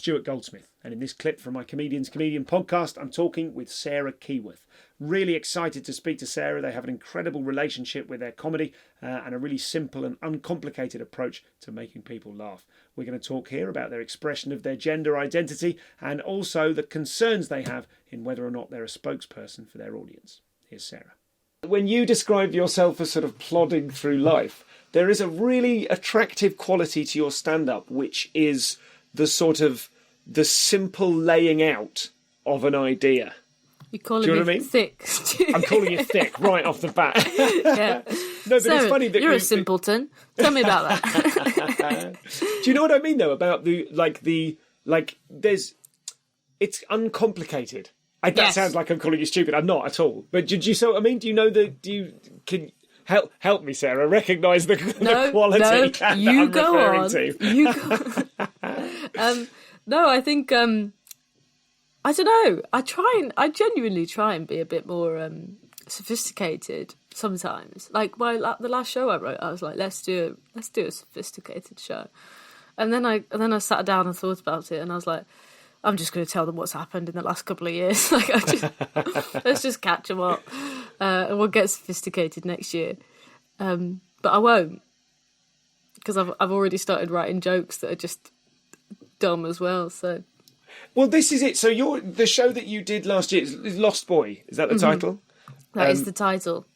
Stuart Goldsmith, and in this clip from my Comedian's Comedian podcast, I'm talking with Sarah Keyworth. Really excited to speak to Sarah. They have an incredible relationship with their comedy and a really simple and uncomplicated approach to making people laugh. We're going to talk here about their expression of their gender identity and also the concerns they have in whether or not they're a spokesperson for their audience. Here's Sarah. When you describe yourself as sort of plodding through life, there is a really attractive quality to your stand-up, which is the simple laying out of an idea. You're calling me thick. I'm calling you thick right off the bat. Yeah. No, but Sarah, it's funny that you're a simpleton. Tell me about that. Do you know what I mean though about it's uncomplicated. That sounds like I'm calling you stupid. I'm not at all. But did you see what I mean? Do you know can help me, Sarah? Recognise the quality that I'm referring to. You go on. No, I think I don't know. I genuinely try and be a bit more sophisticated sometimes. Like the last show I wrote, I was like, let's do a sophisticated show. And then I sat down and thought about it, and I was like, I'm just going to tell them what's happened in the last couple of years. Let's just catch them up, and we'll get sophisticated next year. But I won't, because I've already started writing jokes that are just dumb as well. So, well, this is it. So the show that you did last year is Lost Boy. Is that the title? That is the title.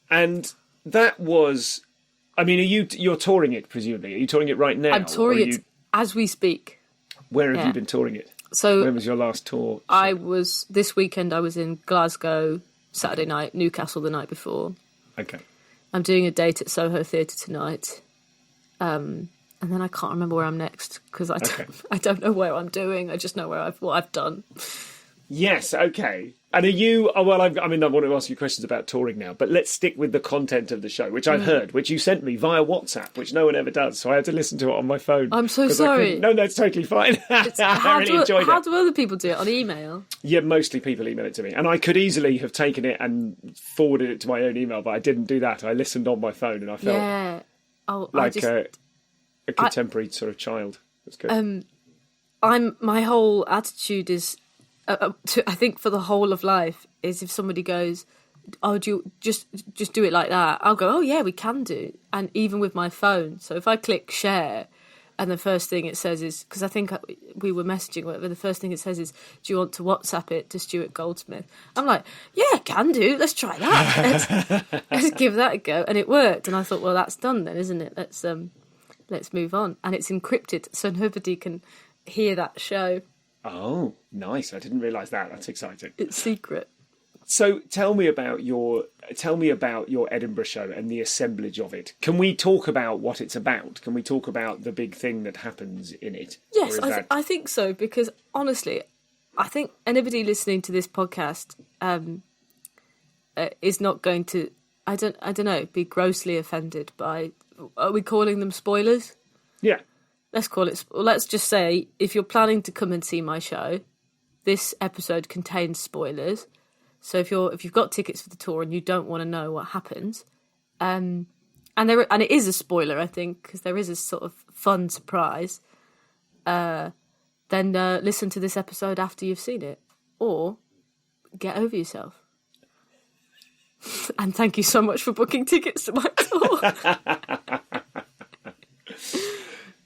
And that was, I mean, you're touring it presumably? Are you touring it right now? I'm touring it as we speak. Where have you been touring it? So when was your last tour? This weekend I was in Glasgow Saturday night, Newcastle the night before. Okay. I'm doing a date at Soho Theatre tonight. And then I can't remember where I'm next because I don't know where I'm doing. I just know what I've done. Yes, okay. And are you... Oh, well, I want to ask you questions about touring now, but let's stick with the content of the show, which I've heard, which you sent me via WhatsApp, which no one ever does, so I had to listen to it on my phone. I'm so sorry. No, it's totally fine. I really enjoyed it. How do other people do it? On email? Yeah, mostly people email it to me. And I could easily have taken it and forwarded it to my own email, but I didn't do that. I listened on my phone, and I felt a contemporary sort of child. That's good. My whole attitude is... I think for the whole of life is if somebody goes, oh, do you just do it like that? I'll go, oh yeah, we can do. And even with my phone, so if I click share, and the first thing it says is, because I think we were messaging, whatever, the first thing it says is, do you want to WhatsApp it to Stuart Goldsmith? I'm like, yeah, can do. Let's try that. Let's give that a go, and it worked. And I thought, well, that's done then, isn't it? Let's move on. And it's encrypted, so nobody can hear that show. Oh, nice. I didn't realise that. That's exciting. It's secret. So tell me about your Edinburgh show and the assemblage of it. Can we talk about what it's about? Can we talk about the big thing that happens in it? Yes, I think so, because honestly, I think anybody listening to this podcast is not going to, I don't know, be grossly offended by, are we calling them spoilers? Yeah. Let's just say, if you're planning to come and see my show, this episode contains spoilers. So if you've got tickets for the tour and you don't want to know what happens, and it is a spoiler, I think, because there is a sort of fun surprise, then listen to this episode after you've seen it, or get over yourself. And thank you so much for booking tickets to my tour.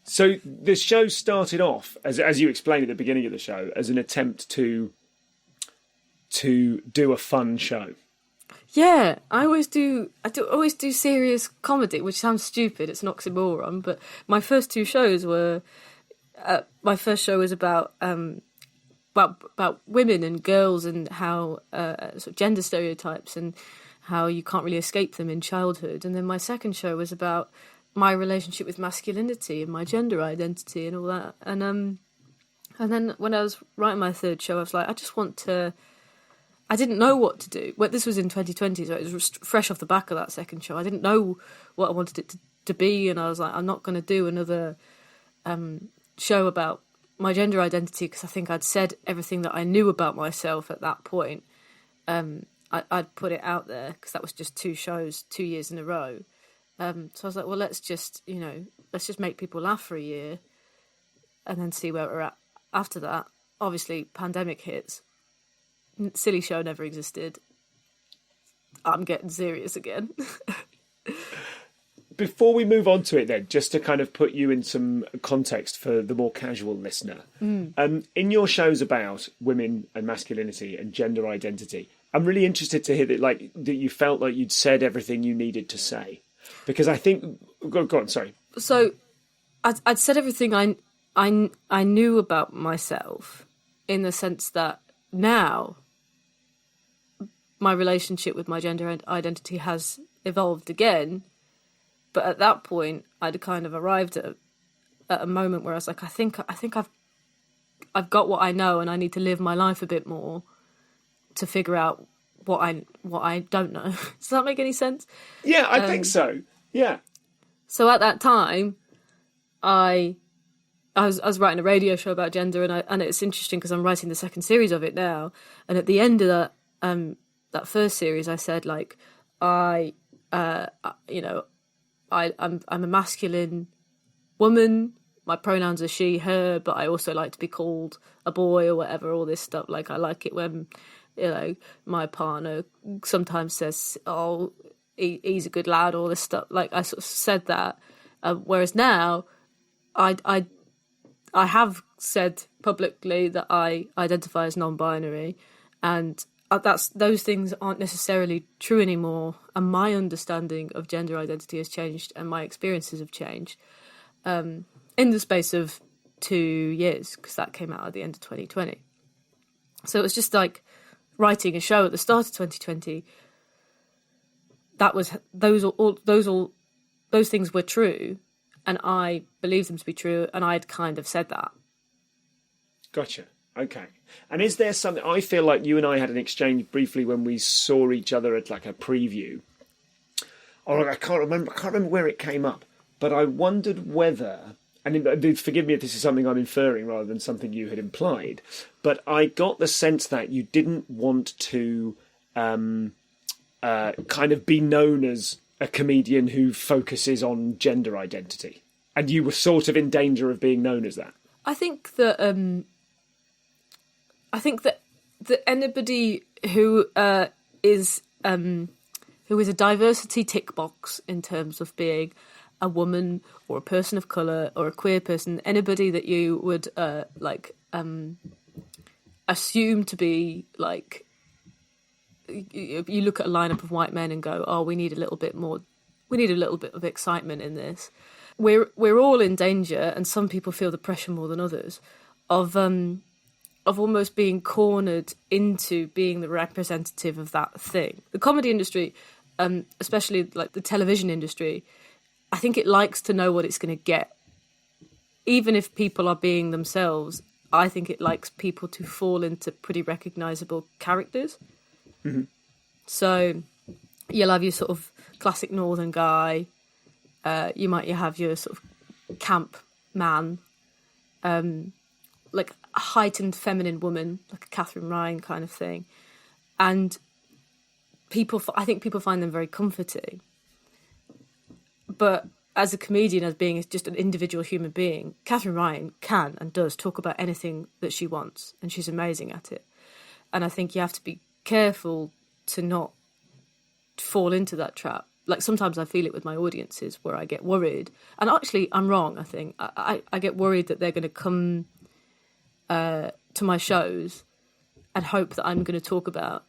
So the show started off, as you explained at the beginning of the show, as an attempt to do a fun show. Yeah, I always do serious comedy, which sounds stupid. It's an oxymoron, but my first two shows were. My first show was about women and girls and how sort of gender stereotypes and how you can't really escape them in childhood. And then my second show was about my relationship with masculinity and my gender identity and all that. And then when I was writing my third show, I was like, I didn't know what to do. Well, this was in 2020, so it was fresh off the back of that second show. I didn't know what I wanted it to be, and I was like, I'm not going to do another show about my gender identity, because I think I'd said everything that I knew about myself at that point. I'd put it out there, because that was just 2 shows, 2 years in a row. So I was like, well, let's just make people laugh for a year and then see where we're at after that, obviously, pandemic hits. Silly show never existed. I'm getting serious again. Before we move on to it then, just to kind of put you in some context for the more casual listener, in your shows about women and masculinity and gender identity, I'm really interested to hear that you felt like you'd said everything you needed to say. Because I think... Go on, sorry. So I'd said everything I knew about myself, in the sense that now my relationship with my gender identity has evolved again. But at that point, I'd kind of arrived at a moment where I was like, I think I've got what I know, and I need to live my life a bit more to figure out what I don't know. Does that make any sense? Yeah, I think so. Yeah. So at that time, I was writing a radio show about gender, and it's interesting because I'm writing the second series of it now. And at the end of that first series, I said I'm a masculine woman. My pronouns are she, her, but I also like to be called a boy or whatever, all this stuff. Like, I like it when, my partner sometimes says, oh, he's a good lad, all this stuff. Like, I sort of said that. Whereas now, I have said publicly that I identify as non-binary, and those things aren't necessarily true anymore, and my understanding of gender identity has changed, and my experiences have changed in the space of 2 years, because that came out at the end of 2020. So it was just like writing a show at the start of 2020. That was those things were true, and I believed them to be true, and I'd kind of said that. Gotcha. Okay. And is there something... I feel like you and I had an exchange briefly when we saw each other at like a preview. Or I can't remember where it came up. But I wondered whether... And forgive me if this is something I'm inferring rather than something you had implied. But I got the sense that you didn't want to kind of be known as a comedian who focuses on gender identity. And you were sort of in danger of being known as that. I think that anybody who is a diversity tick box in terms of being a woman or a person of colour or a queer person, anybody that you would assume to be like, you look at a lineup of white men and go, oh, we need a little bit of excitement in this. We're all in danger, and some people feel the pressure more than others of almost being cornered into being the representative of that thing. The comedy industry, especially like the television industry, I think it likes to know what it's going to get. Even if people are being themselves, I think it likes people to fall into pretty recognisable characters. Mm-hmm. So you'll have your sort of classic northern guy. You have your sort of camp man, like a heightened feminine woman, like a Katherine Ryan kind of thing. And I think people find them very comforting. But as a comedian, as being just an individual human being, Katherine Ryan can and does talk about anything that she wants, and she's amazing at it. And I think you have to be careful to not fall into that trap. Like, sometimes I feel it with my audiences where I get worried. And actually, I'm wrong, I think. I get worried that they're going to come to my shows and hope that I'm going to talk about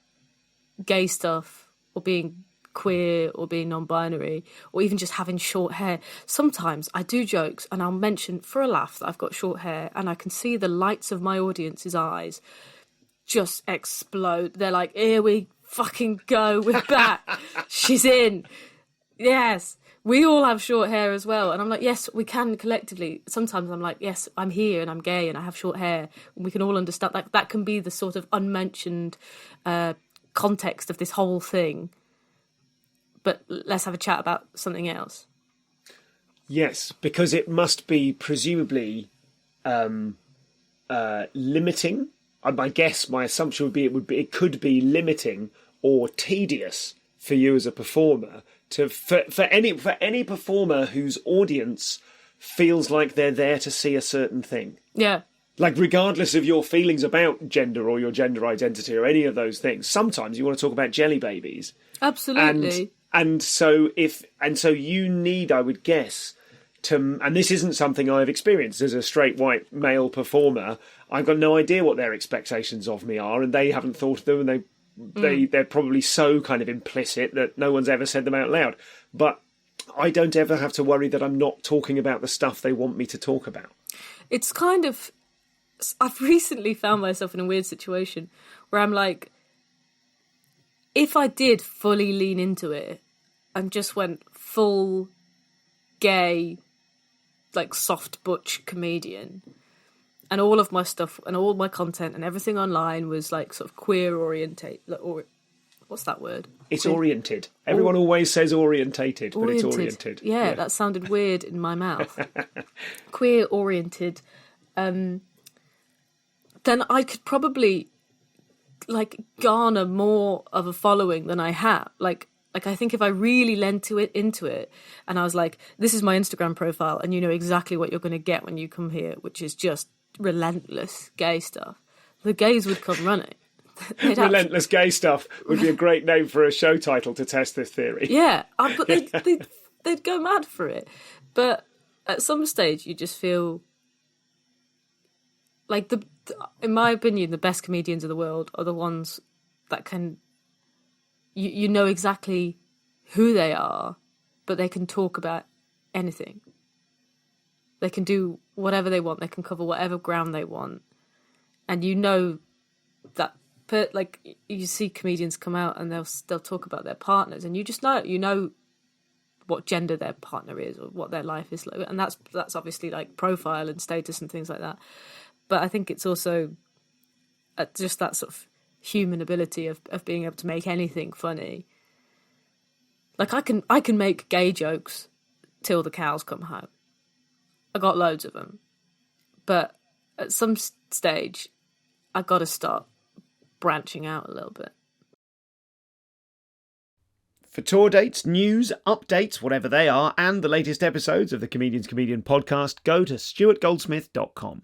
gay stuff or being queer or being non-binary or even just having short hair. Sometimes I do jokes and I'll mention for a laugh that I've got short hair, and I can see the lights of my audience's eyes just explode. They're like, here we fucking go, we're back. She's in. Yes, we all have short hair as well. And I'm like, yes, we can collectively. Sometimes I'm like, yes, I'm here and I'm gay and I have short hair, and we can all understand that can be the sort of unmentioned context of this whole thing. But let's have a chat about something else. Yes, because it must be presumably limiting. My assumption would be it could be limiting or tedious for you as a performer for any performer whose audience feels like they're there to see a certain thing. Yeah. Like, regardless of your feelings about gender or your gender identity or any of those things, sometimes you want to talk about jelly babies. Absolutely. And so you need, I would guess, and this isn't something I've experienced as a straight white male performer. I've got no idea what their expectations of me are, and they haven't thought of them, and they're probably so kind of implicit that no one's ever said them out loud. But I don't ever have to worry that I'm not talking about the stuff they want me to talk about. It's kind of... I've recently found myself in a weird situation where I'm like, if I did fully lean into it and just went full gay, like soft butch comedian, and all of my stuff and all my content and everything online was like sort of queer orientate, or what's that word? It's queer. Oriented. Everyone always says orientated, but it's oriented. Yeah, that sounded weird in my mouth. Queer oriented. Then I could probably like garner more of a following than I have. Like I think if I really lent into it, and I was like, this is my Instagram profile, and you know exactly what you're going to get when you come here, which is just relentless gay stuff, the gays would come running. Relentless gay stuff would be a great name for a show title to test this theory. Yeah, but they'd go mad for it. But at some stage, you just feel like in my opinion, the best comedians of the world are the ones that can, you know exactly who they are, but they can talk about anything. They can do whatever they want. They can cover whatever ground they want. And you know that, like, you see comedians come out and they'll talk about their partners, and you just know what gender their partner is or what their life is like. And that's obviously like profile and status and things like that. But I think it's also just that sort of human ability of being able to make anything funny. Like I can make gay jokes till the cows come home. I got loads of them. But at some stage, I got to start branching out a little bit. For tour dates, news, updates, whatever they are, and the latest episodes of the Comedian's Comedian podcast, go to stuartgoldsmith.com.